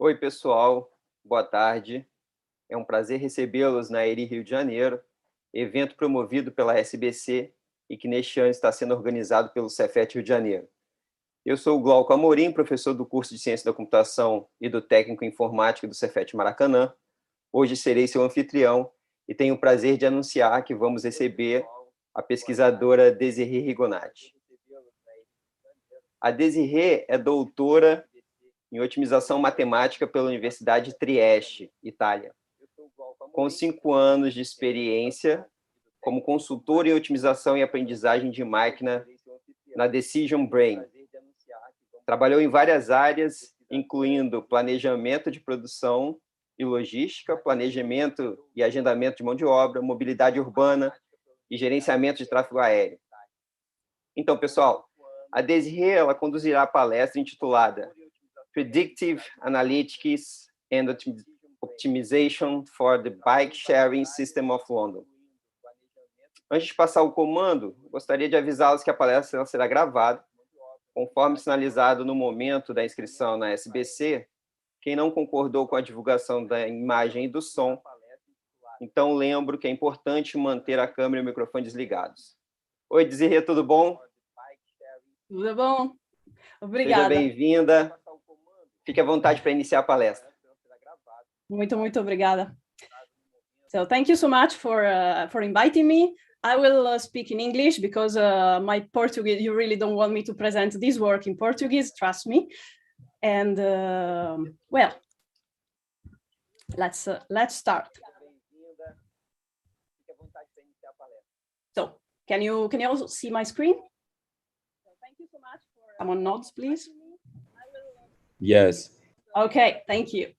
Oi, pessoal. Boa tarde. É um prazer recebê-los na ERI-Rio de Janeiro, evento promovido pela SBC e que neste ano está sendo organizado pelo Cefet Rio de Janeiro. Eu sou o Glauco Amorim, professor do curso de Ciência da Computação e do Técnico em Informática do Cefet Maracanã. Hoje serei seu anfitrião e tenho o prazer de anunciar que vamos receber a pesquisadora Desirê Rigonati. A Desirê é doutora em otimização matemática pela Universidade de Trieste, Itália, com 5 anos de experiência como consultora em otimização e aprendizagem de máquina na Decision Brain. Trabalhou em várias áreas, incluindo planejamento de produção e logística, planejamento e agendamento de mão de obra, mobilidade urbana e gerenciamento de tráfego aéreo. Então, pessoal, a Desirê ela conduzirá a palestra intitulada Predictive Analytics and Optimization for the Bike Sharing System of London. Antes de passar o comando, gostaria de avisá-los que a palestra será gravada, conforme sinalizado no momento da inscrição na SBC. Quem não concordou com a divulgação da imagem e do som, então lembro que é importante manter a câmera e o microfone desligados. Oi, Desirê, tudo bom? Tudo bom? Obrigada. Seja bem-vinda. Fique à vontade para iniciar a palestra. Muito obrigada. So thank you so much for inviting me. I will speak in English because my Portuguese, you really don't want me to present this work in Portuguese, trust me. And well, let's start. So can you also see my screen? Thank you so much for come on nods, please. Yes. Okay, thank you.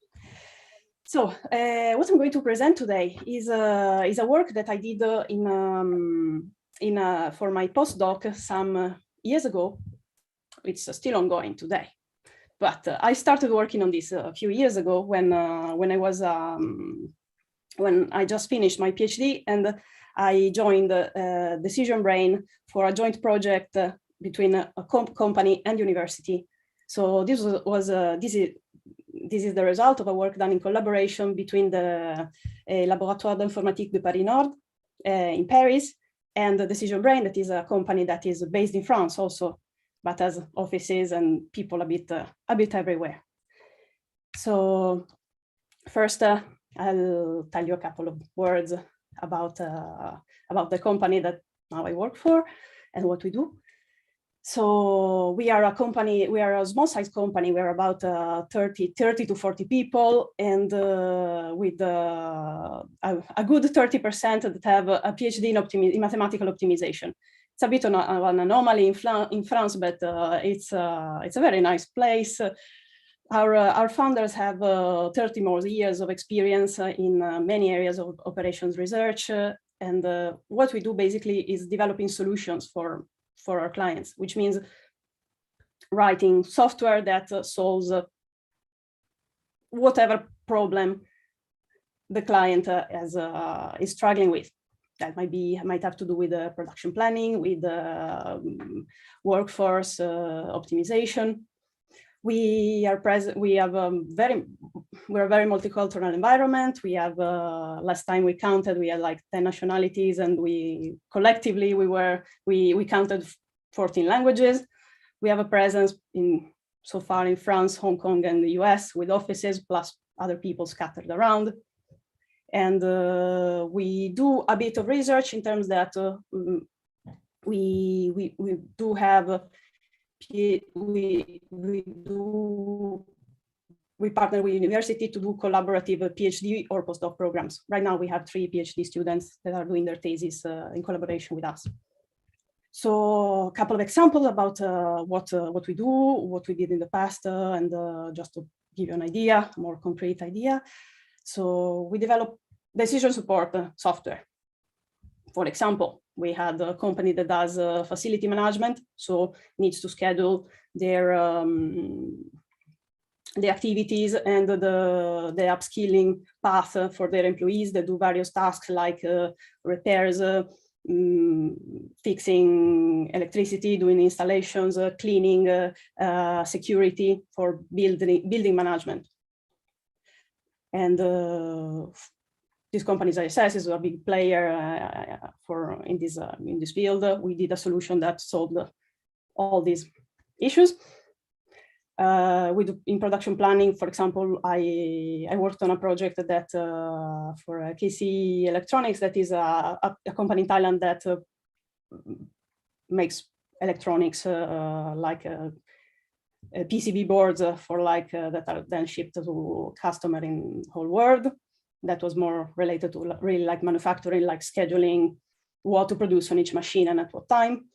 So what I'm going to present today is a work that I did for my postdoc some years ago. It's still ongoing today, but I started working on this a few years ago when I just finished my PhD and I joined Decision Brain for a joint project between a company and university. So this is the result of a work done in collaboration between the Laboratoire d'Informatique de Paris Nord in Paris and the Decision Brain, that is a company that is based in France also, but has offices and people a bit everywhere. So first, I'll tell you a couple of words about the company that now I work for and what we do. So we are a company, we are a small size company. We're about 30 to 40 people, and with a good 30% that have a PhD in mathematical optimization. It's a bit of an anomaly in France, but it's a very nice place. Our founders have 30 more years of experience in many areas of operations research, and what we do basically is developing solutions for our clients, which means writing software that solves whatever problem the client is struggling with. That might have to do with production planning, with workforce optimization. We're a very multicultural environment. We have last time we counted, we had like 10 nationalities, and we collectively we counted 14 languages. We have a presence so far in France, Hong Kong, and the US, with offices plus other people scattered around. And we do a bit of research in terms that we do have. We partner with university to do collaborative PhD or postdoc programs. Right now we have 3 PhD students that are doing their thesis in collaboration with us. So a couple of examples about what we do, what we did in the past, and just to give you an idea, a more concrete idea. So we develop decision support software. For example, we had a company that does facility management, so needs to schedule their the activities and the upskilling path for their employees that do various tasks like repairs, fixing electricity, doing installations, cleaning, security for building management. And this company's ISS is a big player in this field. We did a solution that solved all these issues. In production planning, for example, I worked on a project that for KC Electronics, that is a company in Thailand that makes electronics like PCB boards for that are then shipped to customer in whole world. That was more related to really like manufacturing, like scheduling what to produce on each machine and at what time.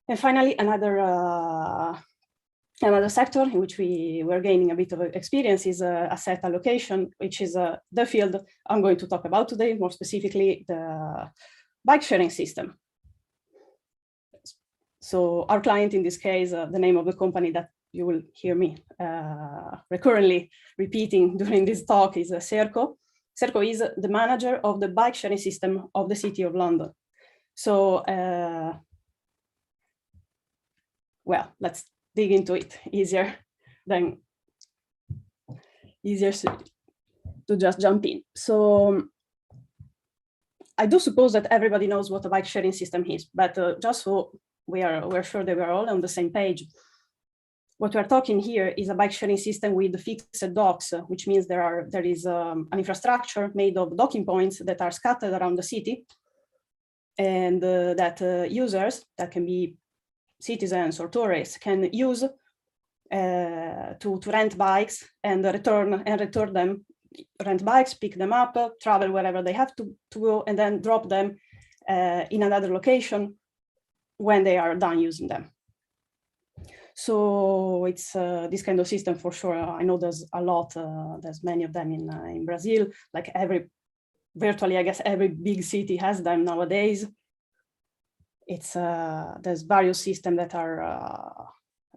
And finally, another sector in which we were gaining a bit of experience is asset allocation, which is the field I'm going to talk about today, more specifically the bike sharing system. So our client in this case, the name of the company that you will hear me recurrently repeating during this talk is Serco. Serco is the manager of the bike sharing system of the City of London. So, well, let's dig into it easier to just jump in. So I do suppose that everybody knows what a bike sharing system is, but just so we're sure that we're all on the same page. What we're talking here is a bike sharing system with fixed docks, which means there is an infrastructure made of docking points that are scattered around the city, and that users, that can be citizens or tourists, can use to rent bikes and return them, rent bikes, pick them up, travel wherever they have to go, and then drop them in another location when they are done using them. So it's this kind of system for sure. I know there's a lot, there's many of them in Brazil, like virtually, I guess every big city has them nowadays. It's there's various systems that are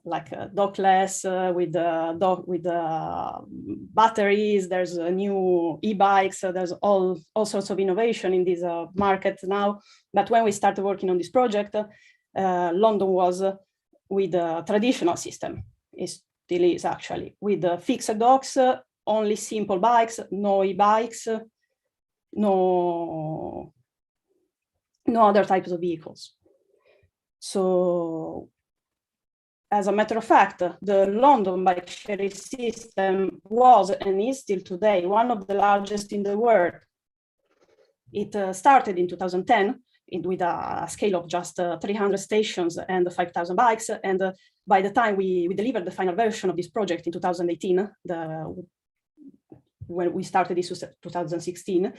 like dockless with batteries. There's new e-bikes. So there's all sorts of innovation in this market now. But when we started working on this project, London was with a traditional system. It still is actually with fixed docks, only simple bikes, no e-bikes, no other types of vehicles. So, as a matter of fact, the London bike sharing system was and is still today one of the largest in the world. It started in 2010 with a scale of just 300 stations and 5,000 bikes. And by the time we delivered the final version of this project in 2018, when we started this was 2016,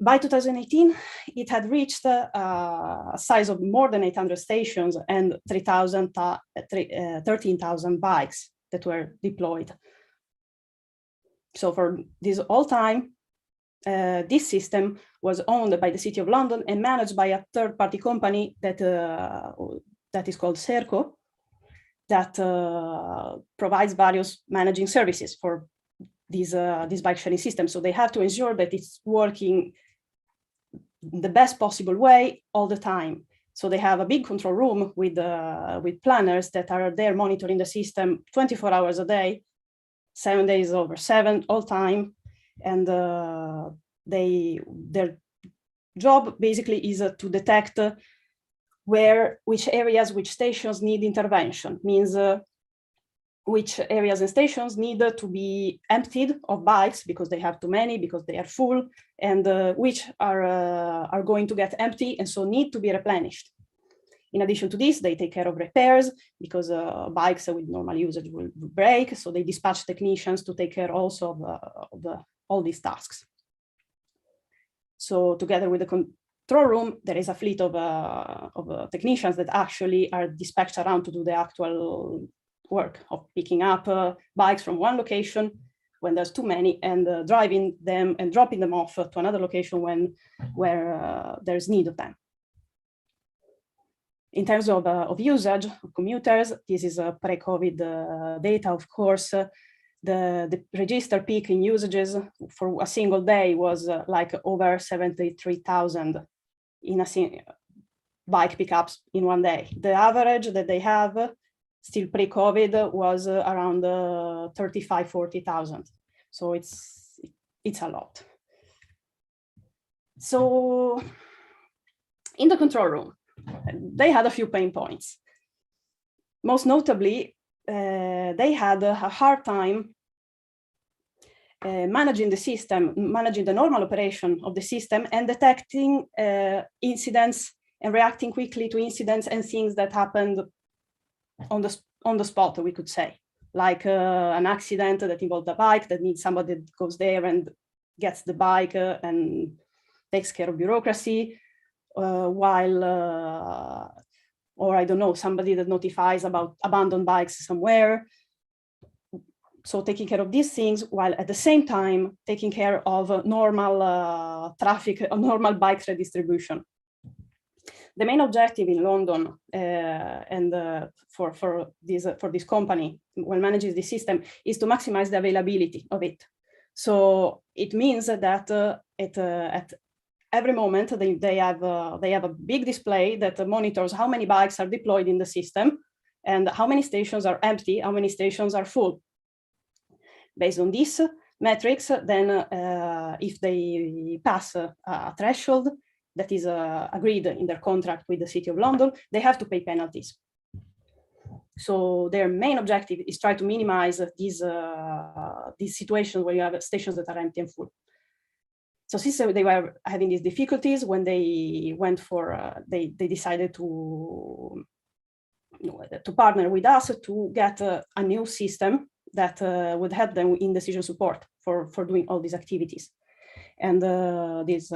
by 2018, it had reached a size of more than 800 stations and 13,000 bikes that were deployed. So for this whole time, this system was owned by the City of London and managed by a third-party company that is called Serco, that provides various managing services for this bike sharing system. So they have to ensure that it's working the best possible way all the time. So they have a big control room with planners that are there monitoring the system 24 hours a day, 7 days over 7, all time. And their job basically is to detect which areas, which stations need intervention, means which areas and stations need to be emptied of bikes because they have too many, because they are full, and which are going to get empty and so need to be replenished. In addition to this, they take care of repairs because bikes with normal usage will break. So they dispatch technicians to take care also of all these tasks. So together with the control room, there is a fleet of technicians that actually are dispatched around to do the actual work of picking up bikes from one location when there's too many and driving them and dropping them off to another location where there's need of them. In terms of usage of commuters, this is pre-COVID data, of course. The registered peak in usages for a single day was like over 73,000 in a bike pickups in one day. The average that they have, still pre-COVID, was around 35,000, 40,000. So it's a lot. So in the control room, they had a few pain points. Most notably, they had a hard time managing the system, managing the normal operation of the system, and detecting incidents and reacting quickly to incidents and things that happened on the spot, we could say, like an accident that involved a bike that needs somebody that goes there and gets the bike and takes care of bureaucracy, or I don't know, somebody that notifies about abandoned bikes somewhere. So taking care of these things while at the same time taking care of normal traffic, normal bike redistribution. The main objective in London and for this company when managing the system is to maximize the availability of it. So it means that at every moment they have a big display that monitors how many bikes are deployed in the system and how many stations are empty, how many stations are full. Based on these metrics, then if they pass a threshold that is agreed in their contract with the City of London, they have to pay penalties. So their main objective is try to minimize these situations where you have stations that are empty and full. So since they were having these difficulties, when they went for, they decided to partner with us to get a new system that would help them in decision support for doing all these activities. And this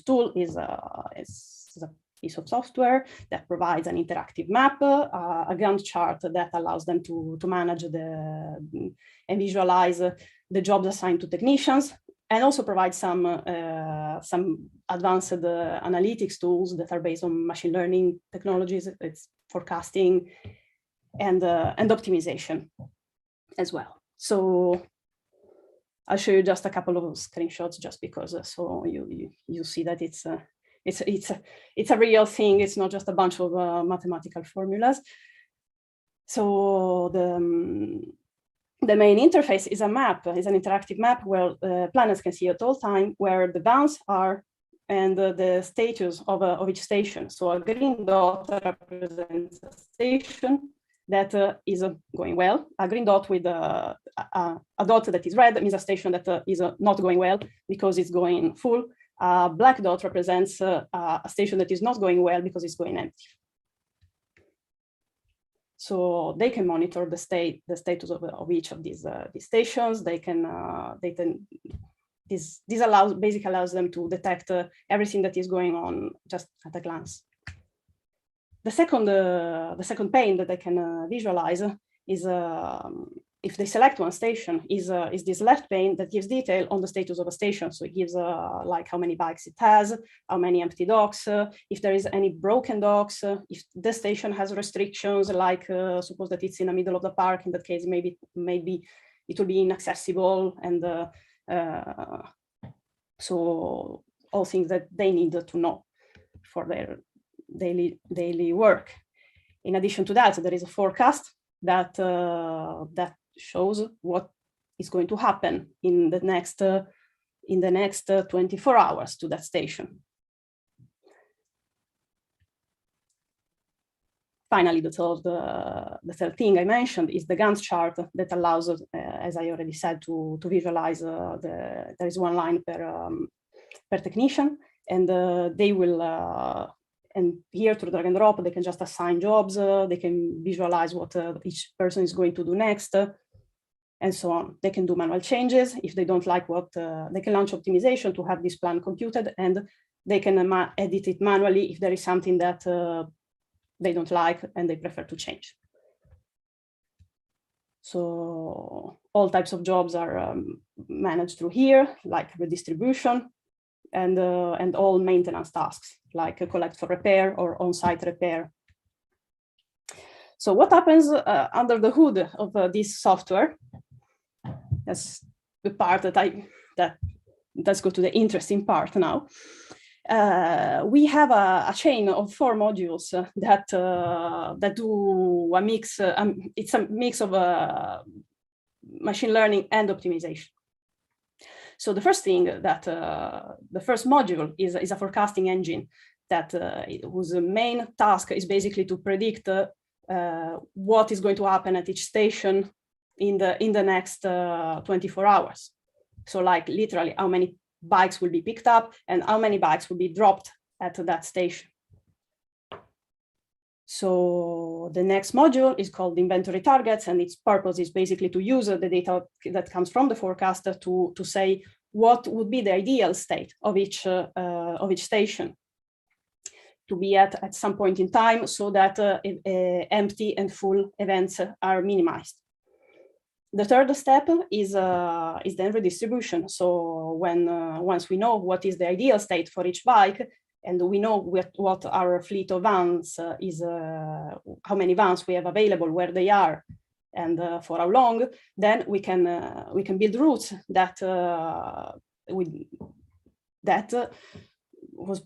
tool is a piece of software that provides an interactive map, a Gantt chart that allows them to manage and visualize the jobs assigned to technicians, and also provides some advanced analytics tools that are based on machine learning technologies. It's forecasting and optimization as well. So I'll show you just a couple of screenshots just because so you see that it's a real thing. It's not just a bunch of mathematical formulas. So the main interface is a map, is an interactive map where planners can see at all time where the bounds are and the status of each station. So a green dot represents a station that is going well. A green dot with a dot that is red means a station that is not going well because it's going full. A black dot represents a station that is not going well because it's going empty. So they can monitor the status of each of these stations. This basically allows them to detect everything that is going on just at a glance. The second pane that I can visualize is if they select one station is this left pane that gives detail on the status of a station. So it gives like how many bikes it has, how many empty docks, if there is any broken docks, if the station has restrictions, like suppose that it's in the middle of the park. In that case, maybe it will be inaccessible, and so all things that they need to know for their daily work. In addition to that, there is a forecast that shows what is going to happen in the next 24 hours to that station. Finally, the third thing I mentioned is the Gantt chart that allows, as I already said, to visualize there is one line per technician, and they will and here through drag and drop, they can just assign jobs, they can visualize what each person is going to do next, and so on. They can do manual changes. If they don't like what, they can launch optimization to have this plan computed, and they can edit it manually if there is something that they don't like and they prefer to change. So all types of jobs are managed through here, like redistribution, and all maintenance tasks, like collect for repair or on-site repair. So what happens under the hood of this software? That's the part let's go to the interesting part now. We have a chain of 4 modules that do a mix. It's a mix of machine learning and optimization. So the first thing that the first module is a forecasting engine that whose main task is basically to predict what is going to happen at each station in the next 24 hours. So like literally how many bikes will be picked up and how many bikes will be dropped at that station. So the next module is called inventory targets, and its purpose is basically to use the data that comes from the forecaster to say what would be the ideal state of each station to be at some point in time, so that empty and full events are minimized. The third step is then redistribution. So once we know what is the ideal state for each bike, and we know what our fleet of vans is, how many vans we have available, where they are, and for how long, then we can build routes that whose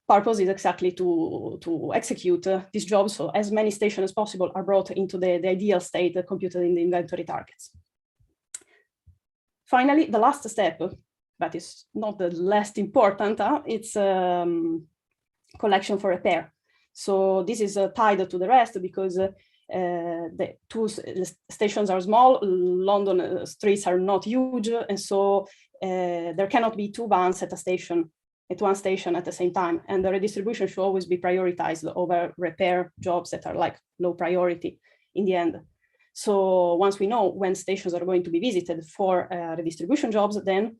purpose is exactly to execute this job. So as many stations as possible are brought into the ideal state computed in the inventory targets. Finally, the last step, but is not the least important, it's collection for repair. So this is tied to the rest because the two stations are small, London streets are not huge, and so there cannot be two vans at one station at the same time, and the redistribution should always be prioritized over repair jobs that are like low priority in the end. So once we know when stations are going to be visited for redistribution jobs, then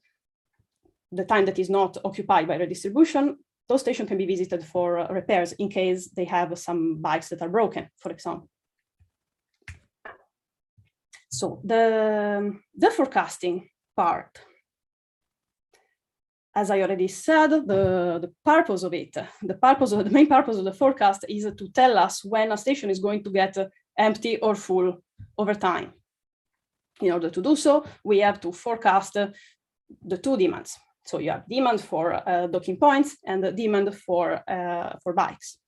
the time that is not occupied by redistribution, those stations can be visited for repairs in case they have some bikes that are broken, for example. So the forecasting part, as I already said, the purpose of it, the main purpose of the forecast is to tell us when a station is going to get empty or full over time. In order to do so, we have to forecast the two demands. So you have demand for docking points and the demand for bikes.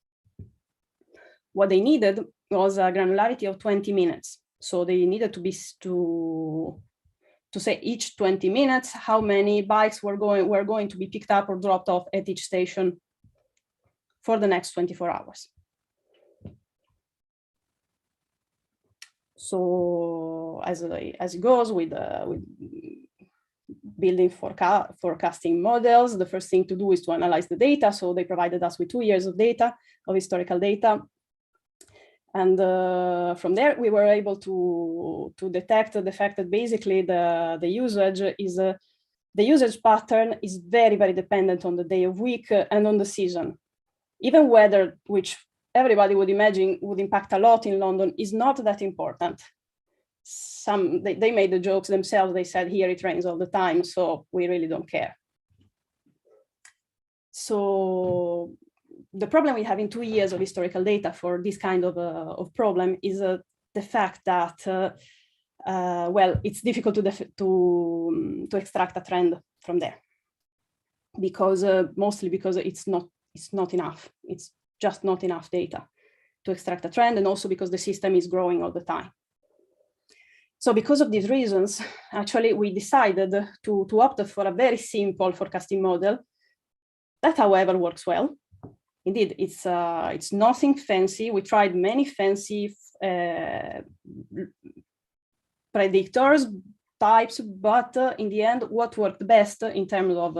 What they needed was a granularity of 20 minutes. So they needed to say each 20 minutes how many bikes were going to be picked up or dropped off at each station for the next 24 hours. So as it goes with building forecasting models, the first thing to do is to analyze the data. So they provided us with 2 years of data, of historical data. And from there, we were able to detect the fact that basically the usage pattern is very, very dependent on the day of week and on the season. Even weather, which everybody would imagine would impact a lot in London, is not that important. They made the jokes themselves. They said, here it rains all the time, so we really don't care. So the problem we have in 2 years of historical data for this kind of problem is the fact that, well, it's difficult to extract a trend from there, because mostly because it's not enough. It's just not enough data to extract a trend, and also because the system is growing all the time. So because of these reasons, actually, we decided to opt for a very simple forecasting model that, however, works well. Indeed, it's nothing fancy. We tried many fancy predictors, types, but in the end, what worked best in terms of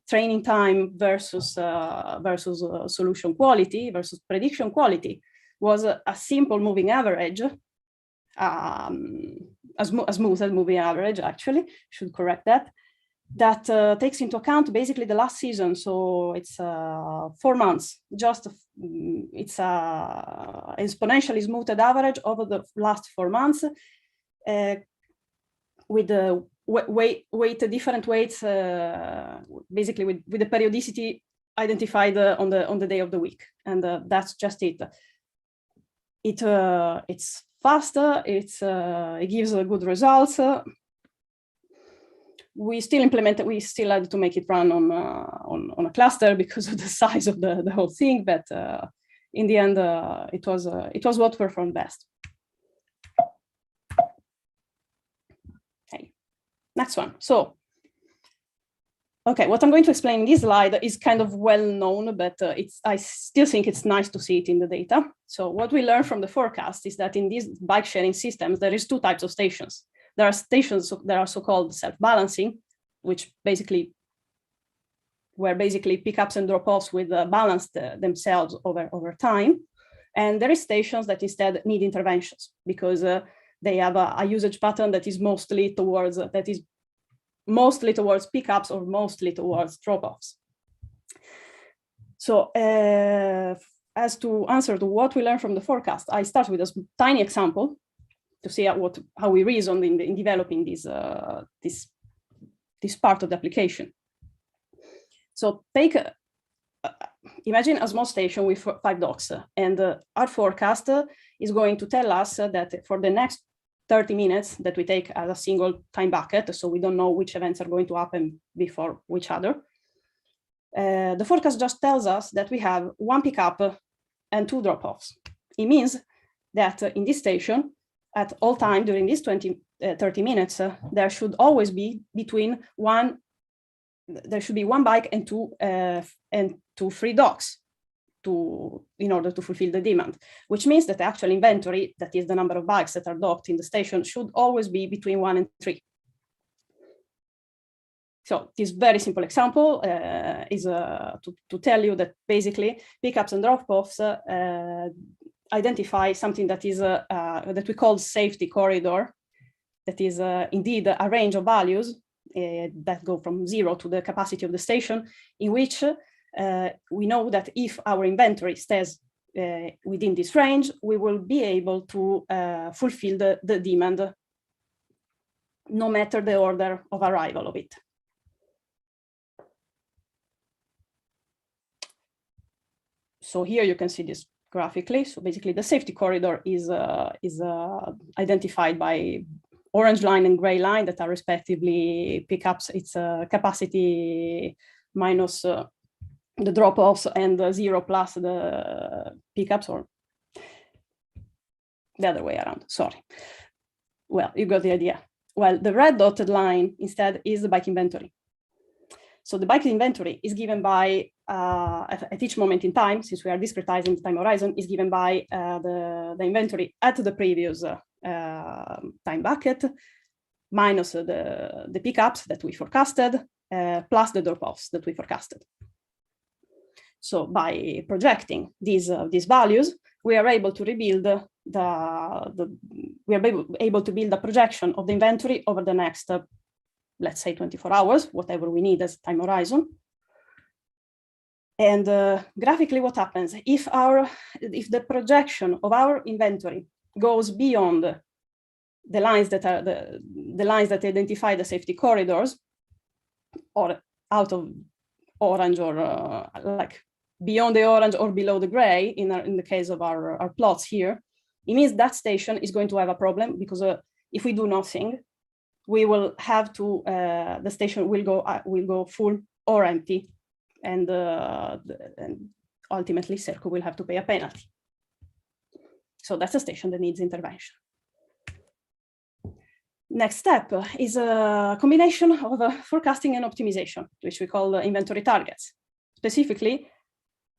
training time versus solution quality versus prediction quality was a simple moving average, a smooth moving average, actually, should correct that takes into account basically the last season. So it's 4 months, it's a exponentially smoothed average over the last 4 months with the different weights, basically with the periodicity identified on the day of the week. And that's just it. It's faster, it gives good results. We still had to make it run on a cluster because of the size of the whole thing, but in the end, it was what performed best. Okay. Next one. So, okay, what I'm going to explain in this slide is kind of well known, but I still think it's nice to see it in the data. So what we learned from the forecast is that in these bike sharing systems, there is two types of stations. There are stations that are so-called self-balancing, which basically where basically pickups and drop-offs will balance themselves over time. And there is stations that instead need interventions because they have a usage pattern that is mostly towards pickups or mostly towards drop-offs. So as to answer to what we learned from the forecast, I start with a tiny example to see how we reasoned in developing this part of the application. So imagine a small station with 5 docks, and our forecast is going to tell us that for the next 30 minutes that we take as a single time bucket, so we don't know which events are going to happen before each other. The forecast just tells us that we have 1 pickup and 2 drop-offs. It means that in this station, at all time during these 30 minutes, there should always be there should be 1 bike and 2 free docks in order to fulfill the demand, which means that the actual inventory, that is the number of bikes that are docked in the station, should always be between 1 and 3. So this very simple example is to tell you that basically pickups and drop-offs identify something that is that we call safety corridor, that is indeed a range of values that go from 0 to the capacity of the station, in which we know that if our inventory stays within this range, we will be able to fulfill the demand no matter the order of arrival of it. So here you can see this graphically. So basically the safety corridor is identified by orange line and gray line that are respectively pickups. It's capacity minus the drop-offs and 0 plus the pickups, or the other way around, sorry. Well, you got the idea. Well, the red dotted line instead is the bike inventory. So the bike inventory is given by, at each moment in time, since we are discretizing the time horizon, is given by the inventory at the previous time bucket, minus the pickups that we forecasted, plus the drop-offs that we forecasted. So by projecting these values, we are able to rebuild we are able to build a projection of the inventory over the next, let's say 24 hours, whatever we need as time horizon. And graphically, what happens if the projection of our inventory goes beyond the lines that are the lines that identify the safety corridors, or out of orange, or like beyond the orange or below the gray in the case of our plots here, it means that station is going to have a problem, because if we do nothing, we will have to the station will go full or empty, and ultimately Serco will have to pay a penalty. So that's a station that needs intervention. Next step is a combination of forecasting and optimization, which we call inventory targets. Specifically,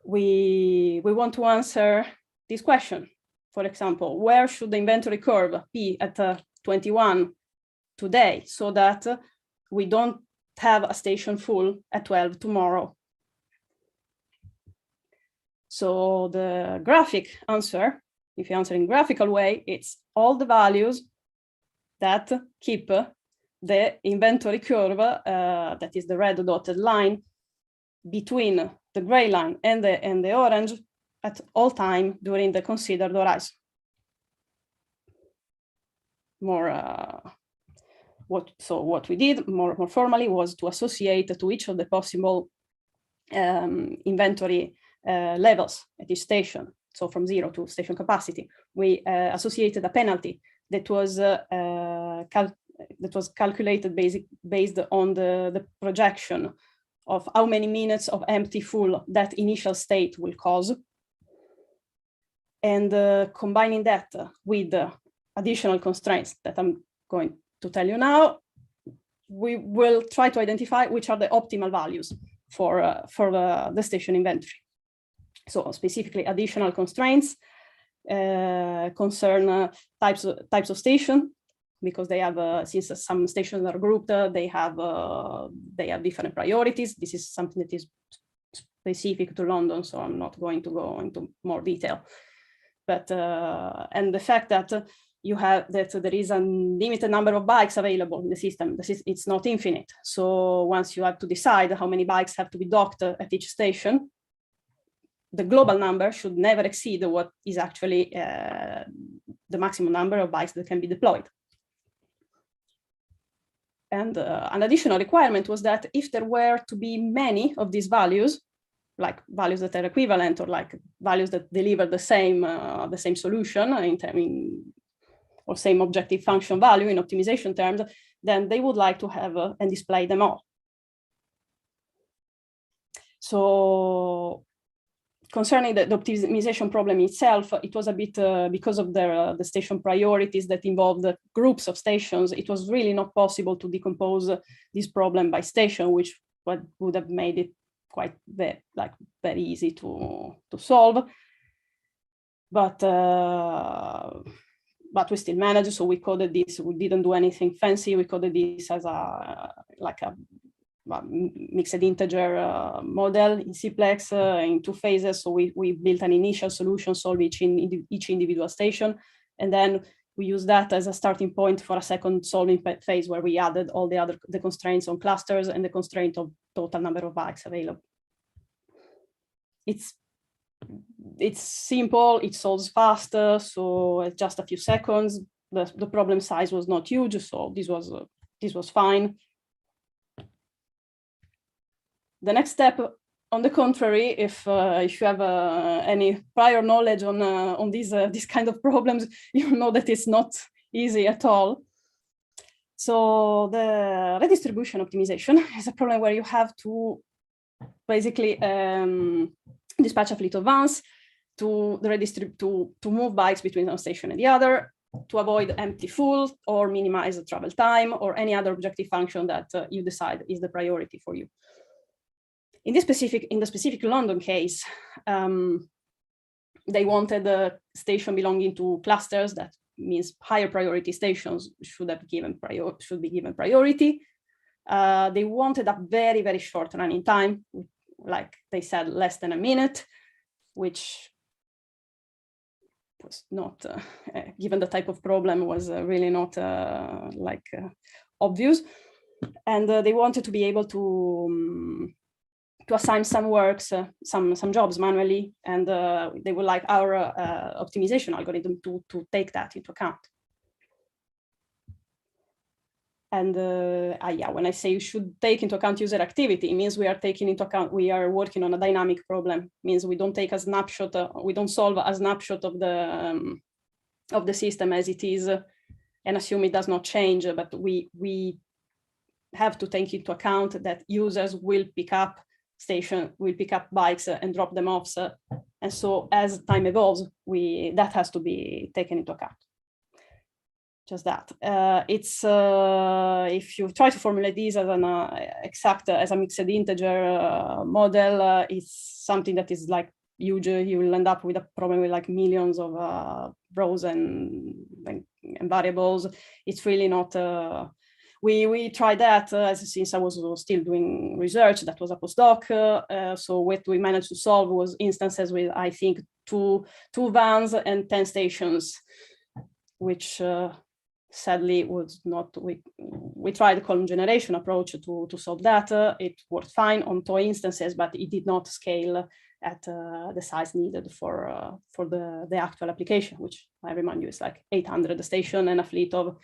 we want to answer this question. For example, where should the inventory curve be at 21 today, so that we don't have a station full at 12 tomorrow? So the graphic answer, if you answer in graphical way, it's all the values that keep the inventory curve, that is the red dotted line, between the gray line and the orange at all time during the considered horizon. What we did more formally was to associate to each of the possible inventory levels at each station. So from 0 to station capacity, we associated a penalty that was calculated based on the projection of how many minutes of empty full that initial state will cause, and combining that with the additional constraints that I'm going to tell you now, we will try to identify which are the optimal values for the station inventory. So specifically, additional constraints concern types of station, because they have since some stations are grouped, they have different priorities. This is something that is specific to London, so I'm not going to go into more detail. But and the fact that you have that there is a limited number of bikes available in the system. It's not infinite. So once you have to decide how many bikes have to be docked at each station, the global number should never exceed what is actually the maximum number of bikes that can be deployed. And an additional requirement was that if there were to be many of these values, like values that are equivalent or like values that deliver the same solution or same objective function value in optimization terms, then they would like to have and display them all. So concerning the optimization problem itself, it was a bit because of the station priorities that involved the groups of stations. It was really not possible to decompose this problem by station, which would have made it quite very easy to solve. But we still managed, so we coded this. We didn't do anything fancy. We coded this as a mixed integer model in Cplex in 2 phases. So we built an initial solution, solve each individual station, and then we used that as a starting point for a second solving phase where we added all the constraints on clusters and the constraint of total number of bikes available. It's simple, it solves faster, so just a few seconds. The problem size was not huge, so this was fine. The next step, on the contrary, if you have any prior knowledge on this kind of problems, you know that it's not easy at all. So the redistribution optimization is a problem where you have to basically dispatch a fleet of vans to move bikes between one station and the other, to avoid empty full or minimize the travel time or any other objective function that you decide is the priority for you. In the specific London case, they wanted a station belonging to clusters. That means higher priority stations should be given priority. They wanted a very, very short running time, like they said, less than a minute, which was not, given the type of problem, was really not obvious. And they wanted to be able to assign some works, some jobs manually, and they would like our optimization algorithm to take that into account. And yeah, when I say you should take into account user activity, it means we are taking into account, we are working on a dynamic problem. It means we don't take a snapshot, we don't solve a snapshot of the system as it is and assume it does not change, but we have to take into account that users will pick up bikes and drop them off. And so as time evolves, that has to be taken into account. Just that. It's if you try to formulate these as an as a mixed integer model, it's something that is like huge. You will end up with a problem with like millions of rows and variables. It's really not. We tried that since I was still doing research. That was a postdoc. So what we managed to solve was instances with, I think, two vans and 10 stations, which sadly was not. We tried the column generation approach to solve that. It worked fine on toy instances, but it did not scale at the size needed for the actual application, which I remind you is like 800 a station and a fleet of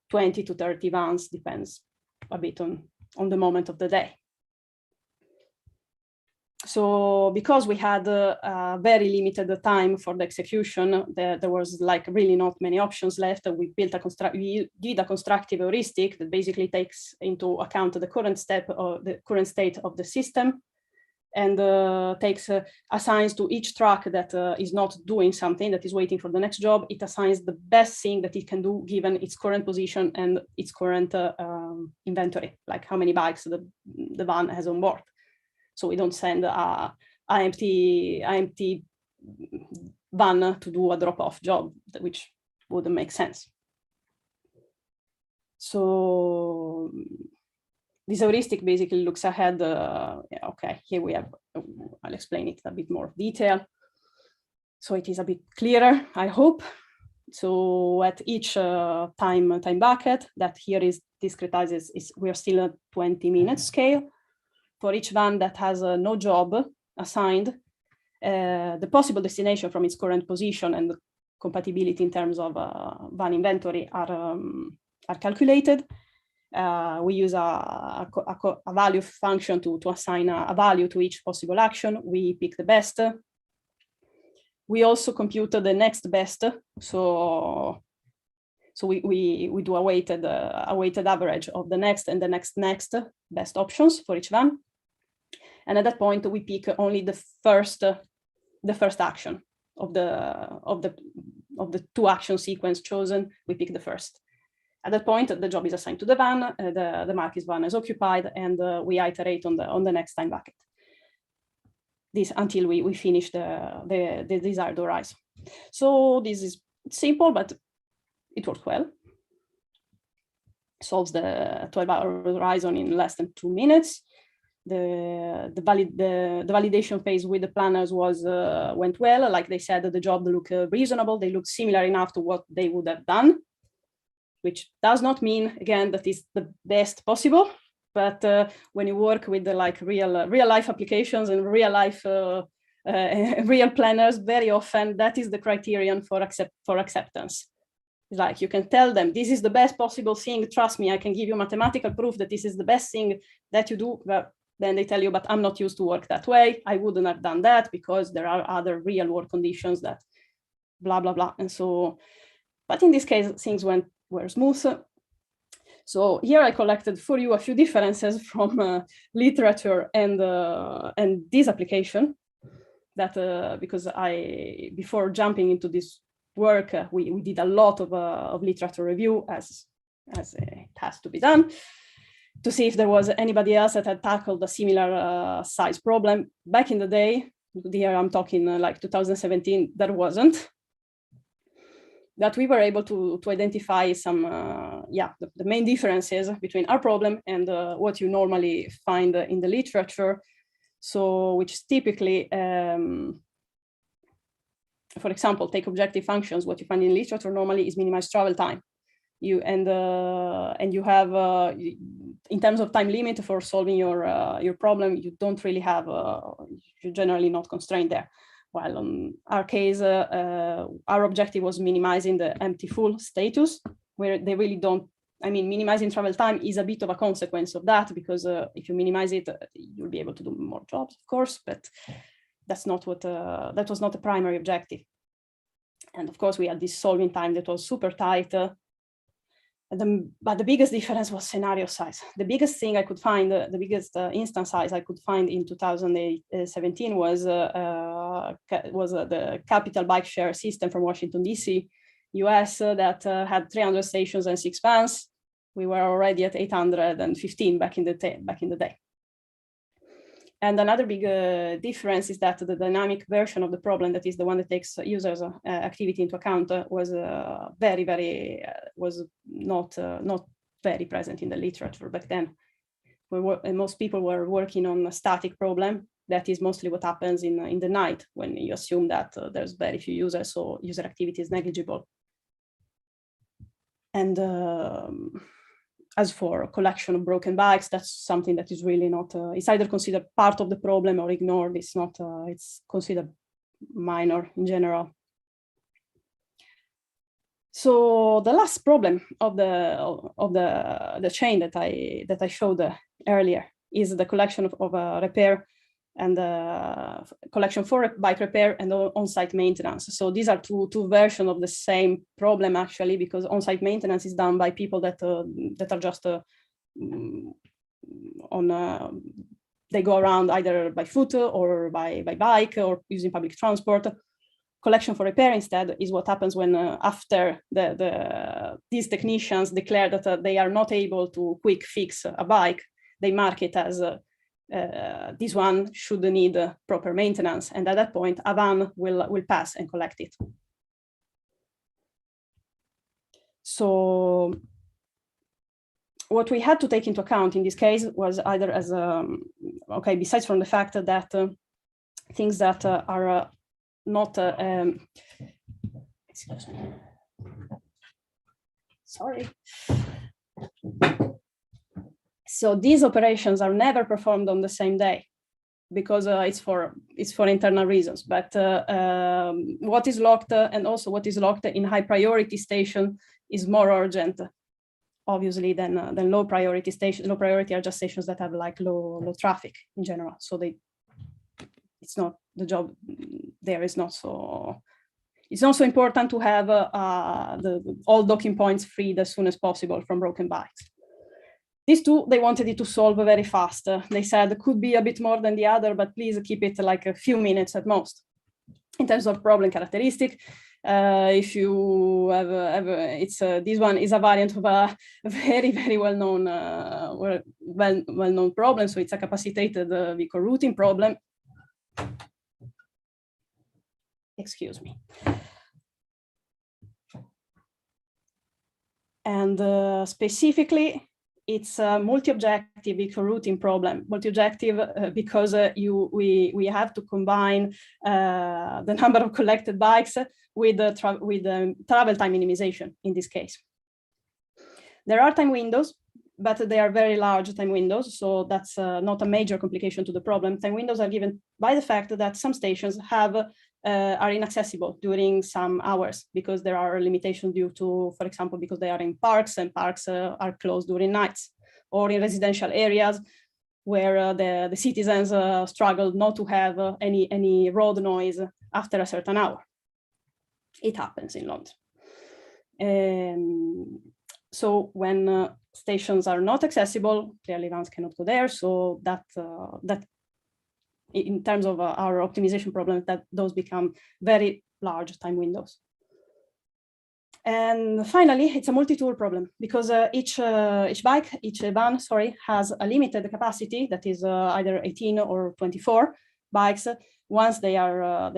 20 to 30 vans, depends a bit on the moment of the day. So because we had very limited time for the execution, there was like really not many options left. We did a constructive heuristic that basically takes into account the current state of the system and assigns to each truck that is not doing something, that is waiting for the next job, it assigns the best thing that it can do given its current position and its current inventory, like how many bikes the van has on board. So we don't send an empty van to do a drop-off job, which wouldn't make sense. So this heuristic basically looks ahead. Okay, here we have, I'll explain it a bit more detail. So it is a bit clearer, I hope. So at each time bucket that here is discretizes, we are still at 20-minute scale. For each van that has no job assigned, the possible destination from its current position and the compatibility in terms of van inventory are calculated. We use a value function to assign a value to each possible action. We pick the best. We also compute the next best. So we do a weighted average of the next and the next best options for each van. And at that point, we pick only the first action of the two action sequence chosen. We pick the first. At that point, the job is assigned to the van, the mark is van as occupied, and we iterate on the next time bucket. This until we finish the desired horizon. So this is simple, but it works well. Solves the 12-hour horizon in less than 2 minutes. The validation phase with the planners went well. Like they said, the job looked reasonable. They looked similar enough to what they would have done, which does not mean, again, that is the best possible. But when you work with the real life applications and real life real planners, very often that is the criterion for acceptance. It's like you can tell them this is the best possible thing. Trust me, I can give you mathematical proof that this is the best thing that you do. But then they tell you, but I'm not used to work that way. I wouldn't have done that because there are other real world conditions that blah blah blah. And so, but in this case, things were smooth. So here I collected for you a few differences from literature and this application. That because before jumping into this work, we did a lot of literature review as it has to be done, to see if there was anybody else that had tackled a similar size problem. Back in the day, here I'm talking like 2017, there wasn't. That we were able to identify some, the main differences between our problem and what you normally find in the literature. So, which is typically, for example, take objective functions. What you find in literature normally is minimized travel time. You have, in terms of time limit for solving your problem, you don't really have, you're generally not constrained there. While in our case, our objective was minimizing the empty full status, where they really don't, I mean, minimizing travel time is a bit of a consequence of that, because if you minimize it, you'll be able to do more jobs, of course, but that's not what, that was not the primary objective. And of course, we had this solving time that was super tight. But the biggest difference was scenario size. The biggest thing I could find, the biggest instance size I could find in 2017 was the capital bike share system from Washington, DC, US, that had 300 stations and 6 vans. We were already at 815 back in the day. And another big difference is that the dynamic version of the problem, that is the one that takes users' activity into account, was not very present in the literature back then. Most people were working on a static problem. That is mostly what happens in the night when you assume that there's very few users, so user activity is negligible. And as for collection of broken bikes, that's something that is really not, it's either considered part of the problem or ignored. It's not, it's considered minor in general. So the last problem of the chain that I showed earlier is the collection of repair and collection for bike repair and on-site maintenance. So these are two versions of the same problem, actually, because on-site maintenance is done by people that are just they go around either by foot or by bike or using public transport. Collection for repair instead is what happens when after these technicians declare that they are not able to quick fix a bike, they mark it as this one should need proper maintenance, and at that point a van will pass and collect it. So what we had to take into account in this case was either as okay, besides from the fact that things that are not excuse me, sorry. So these operations are never performed on the same day because it's for internal reasons. But what is locked and also what is locked in high priority station is more urgent, obviously, than low priority stations. Low priority are just stations that have like low traffic in general. So it's not the job there is not so. It's also important to have all docking points freed as soon as possible from broken bikes. These two, they wanted it to solve very fast. They said it could be a bit more than the other, but please keep it like a few minutes at most. In terms of problem characteristic, if you have this one is a variant of a very well-known well-known problem. So it's a capacitated vehicle routing problem. Excuse me. And specifically, it's a multi-objective vehicle routing problem. Multi-objective because we have to combine the number of collected bikes with travel time minimization in this case. There are time windows, but they are very large time windows, so that's not a major complication to the problem. Time windows are given by the fact that some stations are inaccessible during some hours because there are limitations due to, for example, because they are in parks and parks are closed during nights, or in residential areas where the citizens struggle not to have any road noise after a certain hour. It happens in London. So when stations are not accessible, clearly vans cannot go there. So that in terms of our optimization problem, that those become very large time windows. And finally, it's a multi-tool problem because each van, has a limited capacity that is either 18 or 24 bikes. Once they are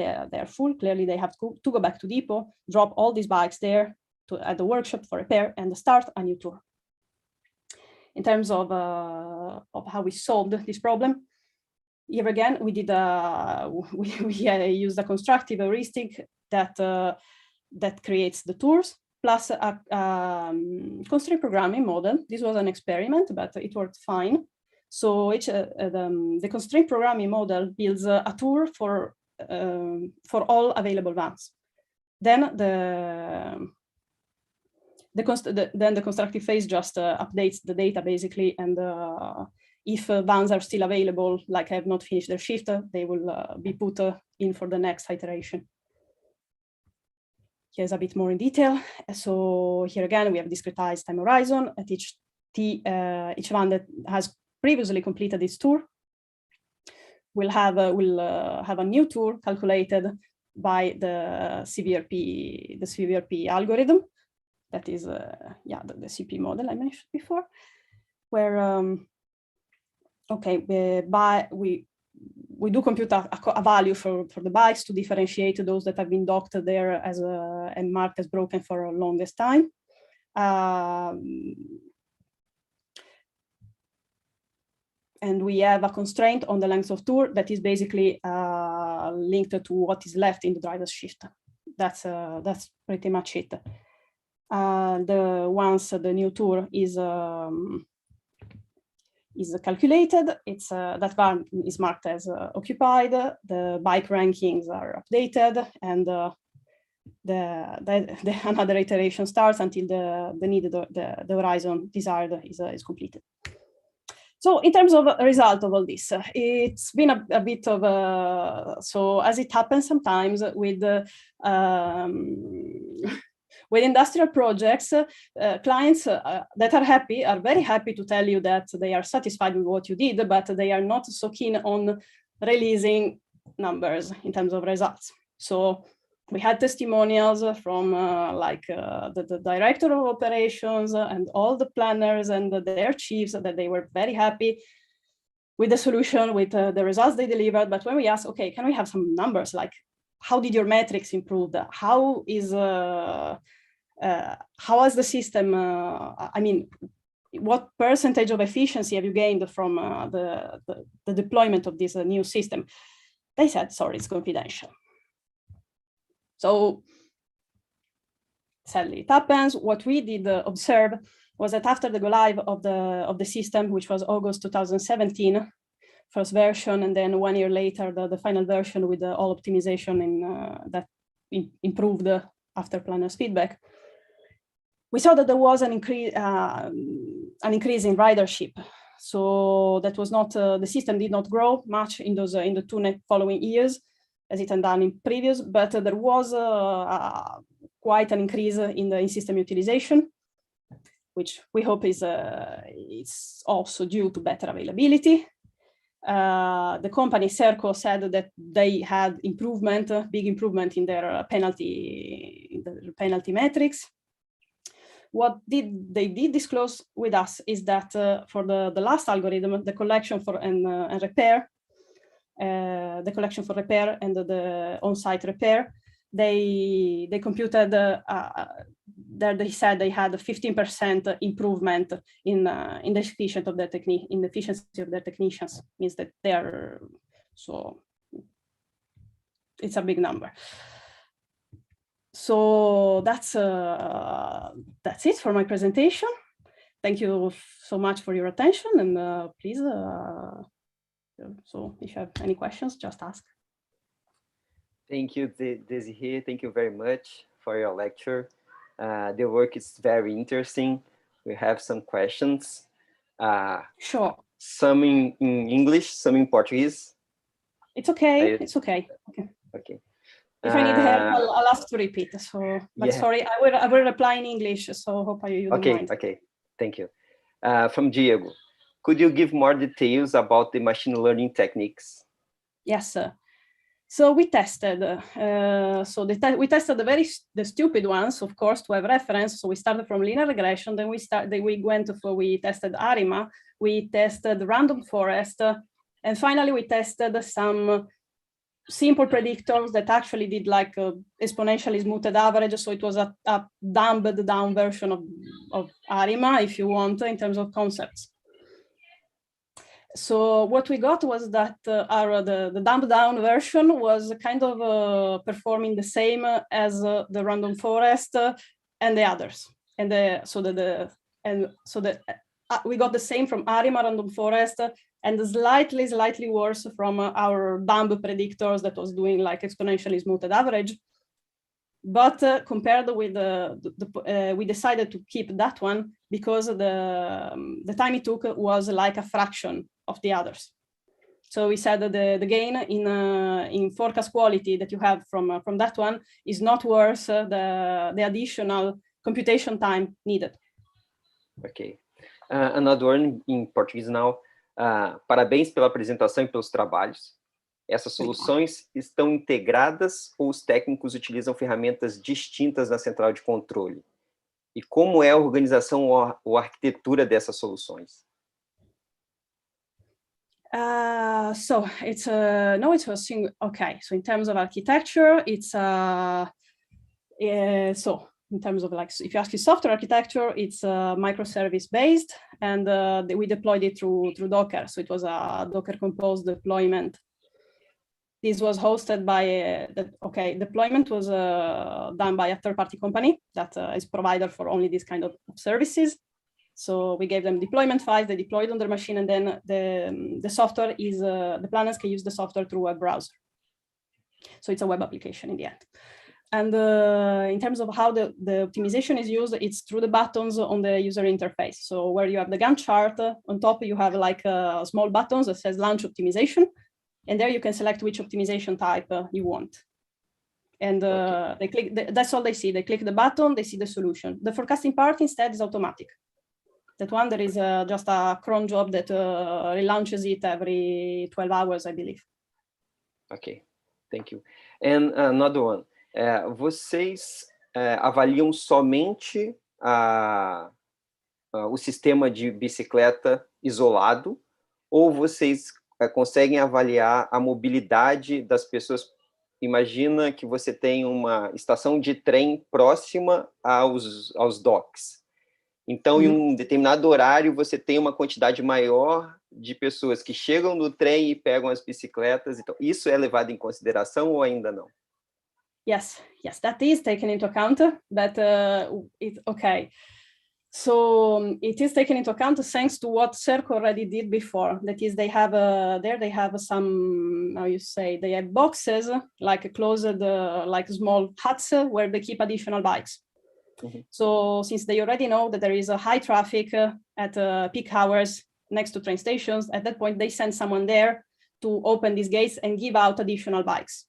full, clearly they have to go back to depot, drop all these bikes there at the workshop for repair, and start a new tour. In terms of how we solved this problem, here again we did we used a constructive heuristic that creates the tours plus a constraint programming model. This was an experiment, but it worked fine. So the constraint programming model builds a tour for all available vans. Then the constructive phase just updates the data basically, and if vans are still available, like have not finished their shift, they will be put in for the next iteration. Here's a bit more in detail. So here again, we have discretized time horizon at each van that has previously completed its tour will have a new tour calculated by the CVRP algorithm. That is, the CP model I mentioned before, where we do compute a value for the bikes to differentiate those that have been docked there as and marked as broken for a longest time. And we have a constraint on the length of tour that is basically linked to what is left in the driver's shift. That's pretty much it. Once the new tour is calculated, that van is marked as occupied. The bike rankings are updated, and another iteration starts until the horizon desired is completed. So in terms of result of all this, it's been a bit of so as it happens sometimes with with industrial projects, clients that are happy are very happy to tell you that they are satisfied with what you did, but they are not so keen on releasing numbers in terms of results. So we had testimonials from the director of operations and all the planners and their chiefs that they were very happy with the solution, with the results they delivered. But when we asked, okay, can we have some numbers, like how did your metrics improve? How has the system, I mean, what percentage of efficiency have you gained from the deployment of this new system? They said, sorry, it's confidential. So sadly, it happens. What we did observe was that after the go live of the system, which was August 2017, first version, and then 1 year later, the final version with all optimization that improved after planners' feedback, we saw that there was an increase in ridership. So that was not, the system did not grow much in the 2 following years, as it had done in previous, but there was quite an increase in system utilization, which we hope is also due to better availability. The company Serco said that they had big improvement in their penalty metrics. What they did disclose with us is that for the last algorithm, the collection for and repair, the collection for repair and the on-site repair, they computed that they said they had a 15% improvement in the efficiency of their technicians. Means that they are, so it's a big number. So that's it for my presentation. Thank you so much for your attention, and please, so if you have any questions, just ask. Thank you, Desiree. Thank you very much for your lecture. The work is very interesting. We have some questions. Sure. Some in English, some in Portuguese. It's okay. It's okay. Okay. If I need help, I'll ask to repeat. So, but yeah. Sorry, I will reply in English. So hope you don't mind. Okay. Thank you. From Diego, could you give more details about the machine learning techniques? Yes, sir. So we tested. We tested the stupid ones, of course, to have reference. So we started from linear regression. Then we tested ARIMA. We tested random forest, and finally we tested some simple predictors that actually did like exponentially smoothed average. So it was a dumbed down version of ARIMA, if you want, in terms of concepts. So what we got was that the dumbed down version was kind of performing the same as the random forest and the others. And we got the same from ARIMA, random forest, and slightly worse from our dumb predictors that was doing like exponentially smoothed average. But compared with we decided to keep that one because the time it took was like a fraction of the others. So we said that the gain in forecast quality that you have from that one is not worth the additional computation time needed. Okay. Another one in Portuguese now. Parabéns pela apresentação e pelos trabalhos. Essas soluções estão integradas ou os técnicos utilizam ferramentas distintas na central de controle? E como é a organização ou a arquitetura dessas soluções? So it's okay. So in terms of architecture, it's so in terms of like, if you ask me software architecture, it's microservice based, and we deployed it through Docker. So it was a Docker composed deployment. This was hosted by, deployment was done by a third-party company that is provider for only this kind of services. So we gave them deployment files, they deployed on their machine, and then the software is, the planners can use the software through a browser. So it's a web application in the end. And in terms of how the optimization is used, it's through the buttons on the user interface. So where you have the Gantt chart, on top you have like small buttons that says launch optimization. And there you can select which optimization type you want. And they click, that's all they see. They click the button, they see the solution. The forecasting part instead is automatic. That one, there is just a cron job that relaunches it every 12 hours, I believe. Ok, thank you. And another one. Vocês avaliam somente o sistema de bicicleta isolado, ou vocês conseguem avaliar a mobilidade das pessoas? Imagina que você tem uma estação de trem próxima aos docks. Então, em um determinado horário, você tem uma quantidade maior de pessoas que chegam no trem e pegam as bicicletas. Então, isso é levado em consideração ou ainda não? Yes, that is taken into account. Okay. So it is taken into account thanks to what Circle already did before. That is, they have some, how you say, they have boxes, like closed, like small huts where they keep additional bikes. So since they already know that there is a high traffic at peak hours next to train stations, at that point, they send someone there to open these gates and give out additional bikes,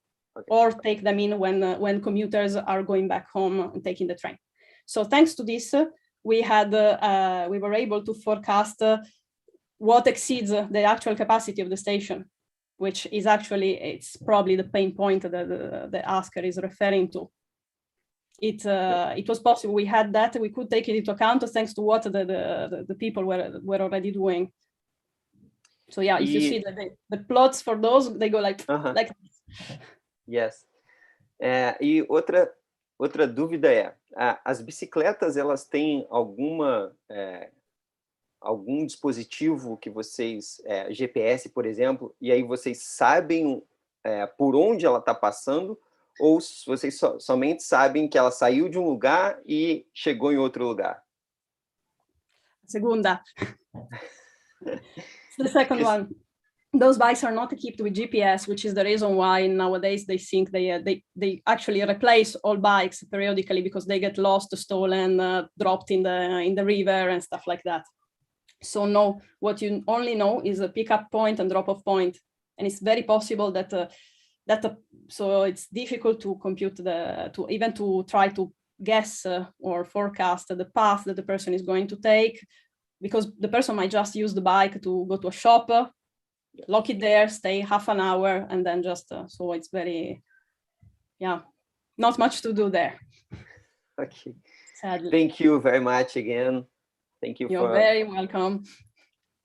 or take them in when commuters are going back home and taking the train. So thanks to this, we were able to forecast what exceeds the actual capacity of the station, which is actually, it's probably the pain point that the asker is referring to. It was possible. We had that. We could take it into account thanks to what the people were already doing. So yeah, if you see the plots for those, they go like this. Yes. E outra dúvida as bicicletas, elas têm algum dispositivo que vocês, GPS, por exemplo, e aí vocês sabem por onde ela está passando, ou vocês somente sabem que ela saiu de um lugar e chegou em outro lugar? Segunda. The second one. Those bikes are not equipped with GPS, which is the reason why nowadays they think they actually replace all bikes periodically because they get lost, stolen, dropped in the river and stuff like that. So no, what you only know is a pickup point and drop-off point, and it's very possible that so it's difficult to compute even to try to guess or forecast the path that the person is going to take, because the person might just use the bike to go to a shop, lock it there, stay half an hour, and then just so it's very, not much to do there. Okay. Sadly. Thank you very much again. Thank you. You're very welcome.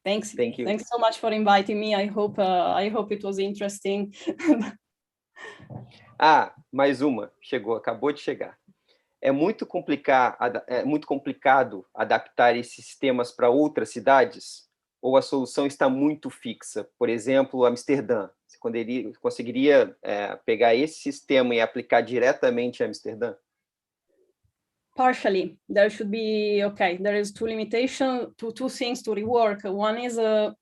Thanks. Thank you. Thanks so much for inviting me. I hope it was interesting. Mais uma. Acabou de chegar. É muito complicado adaptar esses sistemas para outras cidades? Ou a solução está muito fixa? Por exemplo, Amsterdã. Você conseguiria pegar esse sistema e aplicar diretamente em Amsterdã? Partially. There should be, there is two things to rework. One is the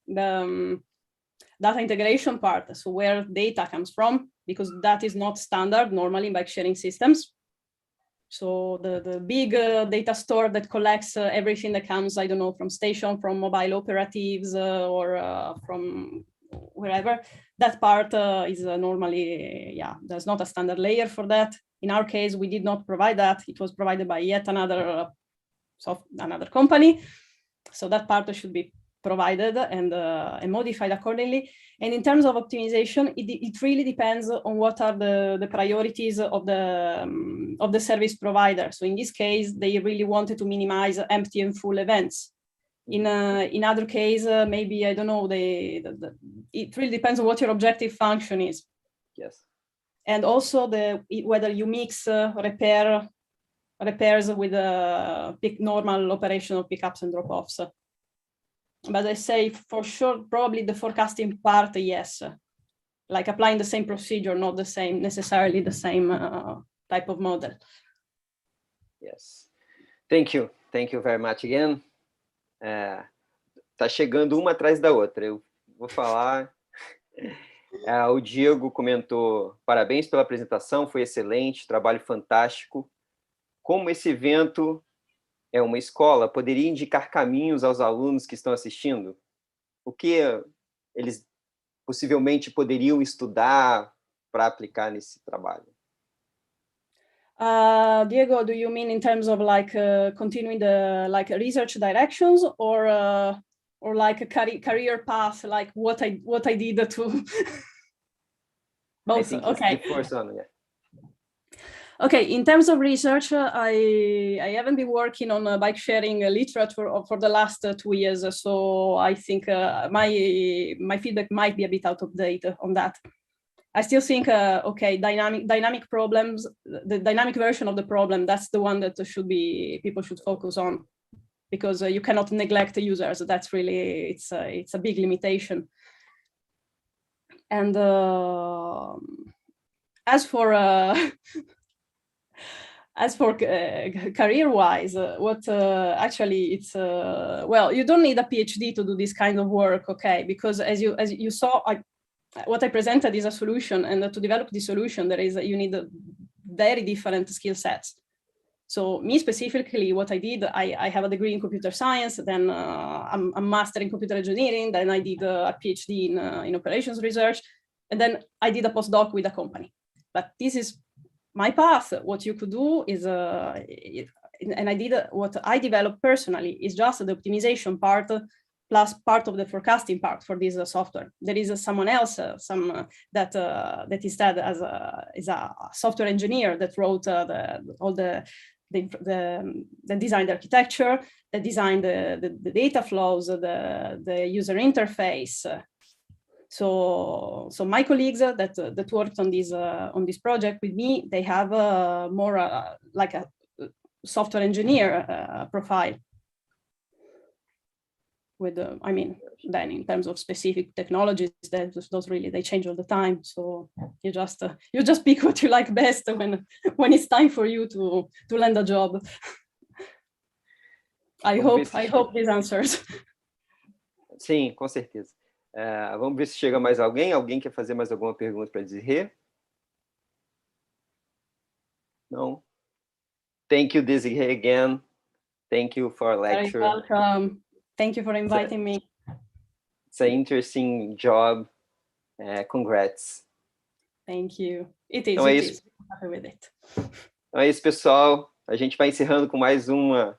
data integration part, so where data comes from, because that is not standard normally in bike sharing systems. So the big data store that collects everything that comes, I don't know, from station, from mobile operatives, or from wherever, that part is normally, there's not a standard layer for that. In our case, we did not provide that. It was provided by yet another company. So that part should be provided and modified accordingly. And in terms of optimization, it really depends on what are the priorities of the service provider. So in this case, they really wanted to minimize empty and full events. In other case, maybe, I don't know, it really depends on what your objective function is. Yes. And also whether you mix repairs with normal operational pickups and drop-offs. But I say for sure, probably the forecasting part, yes. Like applying the same procedure, not necessarily the same type of model. Yes. Thank you. Thank you very much again. Tá chegando uma atrás da outra. Eu vou falar. O Diego comentou: parabéns pela apresentação, foi excelente, trabalho fantástico. Como esse evento é uma escola, poderia indicar caminhos aos alunos que estão assistindo? O que eles possivelmente poderiam estudar para aplicar nesse trabalho? Diego, do you mean in terms of like continuing the like research directions, or like a career path, like what I did to both? I think okay. the first one, yeah. Okay, in terms of research, I haven't been working on bike sharing literature for the last 2 years, so I think my feedback might be a bit out of date on that. I still think, okay, dynamic problems, the dynamic version of the problem, that's the one that people should focus on, because you cannot neglect the users. That's really, it's a big limitation. And as for career-wise, what actually it's well, you don't need a PhD to do this kind of work, okay? Because as you saw, what I presented is a solution, and to develop the solution, you need very different skill sets. So me specifically, what I did, I have a degree in computer science, then I'm a master in computer engineering, then I did a PhD in operations research, and then I did a postdoc with a company. But this is my path. What you could do is, and I did what I developed personally is just the optimization part plus part of the forecasting part for this software. There is someone else, that instead is a software engineer that wrote all the designed architecture, that designed the data flows, the user interface. So my colleagues that worked on this project with me, they have more like a software engineer profile. With I mean, then in terms of specific technologies, those really, they change all the time. So you just pick what you like best when it's time for you to land a job. I hope this answers. Sim, com certeza. Vamos ver se chega mais alguém. Alguém quer fazer mais alguma pergunta para dizer? No? Thank you, Desiree, again. Thank you for our lecture. You're welcome. Thank you for inviting me. It's an interesting job. Congrats. Thank you. It is. Então é isso. I'm happy with it. Então é isso, pessoal. A gente vai encerrando com mais uma